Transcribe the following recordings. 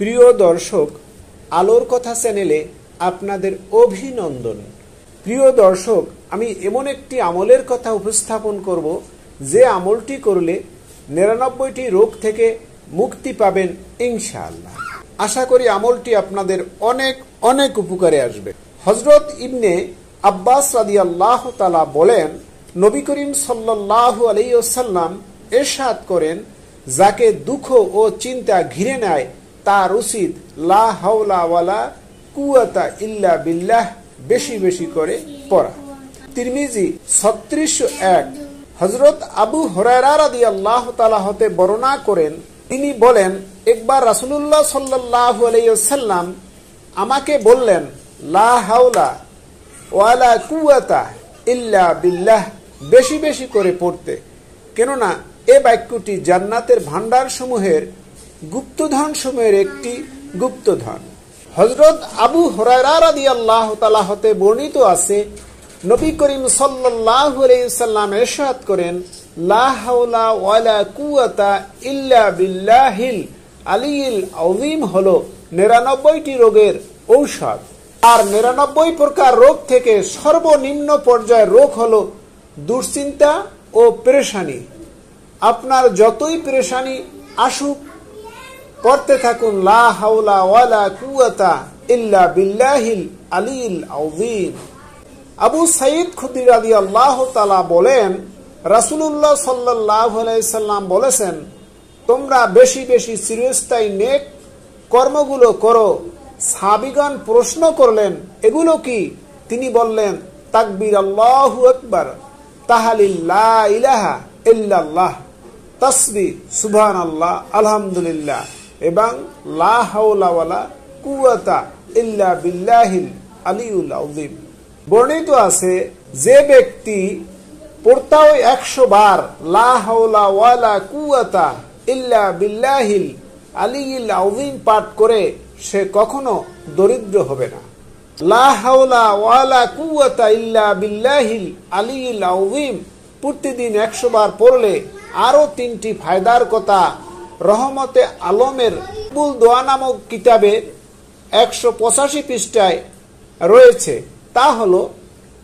প্রিয় দর্শক, আলোর কথা চ্যানেলে আপনাদের অভিনন্দন। প্রিয় দর্শক, আমি এমন একটি আমলের কথা উপস্থাপন করব যে আমলটি করলে ৯৯টি রোগ থেকে মুক্তি পাবেন ইনশাআল্লাহ। আশা করি আমলটি আপনাদের অনেক অনেক উপকারে আসবে। হযরত ইবনে আব্বাস রাদিয়াল্লাহু তাআলা বলেন, নবী করিম সাল্লাল্লাহু আলাইহি ওয়াসাল্লাম ইরশাদ করেন, যাকে দুঃখ ও চিন্তা ঘিরে নেয় তার উচিত লা হাওলা ওয়ালা কুওয়াতা ইল্লা বিল্লাহ বেশি বেশি করে পড়া। তিরমিজি ৩৬০১। হযরত আবু হুরায়রা রাদিয়াল্লাহু তাআলা হতে বর্ণনা করেন, তিনি বলেন, একবার রাসূলুল্লাহ সাল্লাল্লাহু আলাইহি ওয়াসাল্লাম আমাকে বললেন, লা হাওলা ওয়ালা কুওয়াতা ইল্লা বিল্লাহ বেশি বেশি করে পড়তে, কেননা এ বাক্যটি জান্নাতের ভান্ডার সমূহের গুপ্তধন সমূহের একটি গুপ্তধন। হযরত আবু হুরায়রা রাদিয়াল্লাহু তাআলা হতে বর্ণিত আছে, নবী করিম সাল্লাল্লাহু আলাইহি ওয়াসাল্লাম ইরশাদ করেন, লা হাওলা ওয়ালা কুওয়াতা ইল্লা বিল্লাহিল আলিয়্যিল আযীম হলো ৯৯টি রোগের ঔষধ। আর ৯৯ প্রকার রোগ থেকে সর্বনিম্ন পর্যায়ের রোগ হলো দুশ্চিন্তা ও পেরেশানি। আপনার যতই পেরেশানি আসুক, পড়তে থাকুন লা হাওলা ওয়ালা কুওয়াতা ইল্লা বিল্লাহিল আলিয়্যিল আযীম। আবু সাঈদ খুদরি রাদিয়াল্লাহু তাআলা বলেন, রাসূলুল্লাহ সাল্লাল্লাহু আলাইহি সাল্লাম বলেছেন, তোমরা বেশি বেশি চিরস্থায়ী নেক কর্মগুলো করো। সাহাবীগণ প্রশ্ন করলেন, এগুলো কি? তিনি বললেন, তাকবীর আল্লাহু আকবার, তাহলিল লা ইলাহা ইল্লাল্লাহ, তাসবিহ সুবহানাল্লাহ, আলহামদুলিল্লাহ এবং লা হাওলা ওয়ালা কুওয়াতা ইল্লা বিল্লাহিল আলিয়্যিল আযীম। বর্ণিত আছে, যে ব্যক্তি পড়তাও ১০০ বার লা হাওলা ওয়ালা কুওয়াতা ইল্লা বিল্লাহিল আলিয়্যিল আযীম পাঠ করে, সে কখনো দরিদ্র হবে না। লা হাওলা ওয়ালা কুওয়াতা ইল্লা বিল্লাহিল আলিয়্যিল আযীম প্রতিদিন ১০০ বার পড়লে আরো ৩টি ফায়দার কথা রহমতে আলমের বুল দোয়া নামক কিতাবে ১৮৫ পৃষ্ঠায় রয়েছে। তা হলো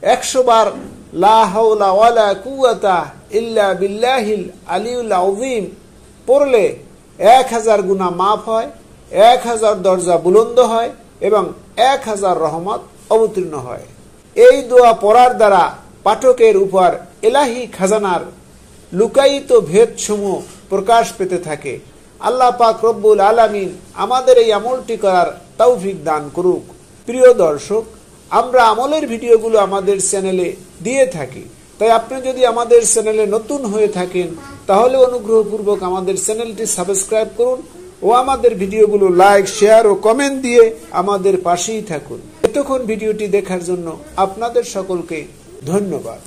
১০০ বার লা হাওলা ওয়ালা কুওয়াতা ইল্লা বিল্লাহিল আলিয়্যিল আযীম পড়লে ১০০০ গুনাহ মাফ হয়, ১০০০ দরজা বুলন্দ হয় এবং ১০০০ রহমত অবতীর্ণ হয়। এই দোয়া পড়ার দ্বারা পাঠকের উপর ইলাহি খাজানার লুকায়িত ভেদসমূহ প্রকাশ পেতে থাকে। আল্লাহ পাক রব্বুল আলামিন আমাদের এই আমলটি করার তৌফিক দান করুক। প্রিয় দর্শক, আমরা আমলের ভিডিওগুলো আমাদের চ্যানেলে দিয়ে থাকি, তাই আপনি যদি আমাদের চ্যানেলে নতুন হয়ে থাকেন তাহলে অনুগ্রহপূর্বক আমাদের চ্যানেলটি সাবস্ক্রাইব করুন ও আমাদের ভিডিওগুলো লাইক, শেয়ার ও কমেন্ট দিয়ে আমাদের পাশেই থাকুন। এতক্ষণ ভিডিওটি দেখার জন্য আপনাদের সকলকে ধন্যবাদ।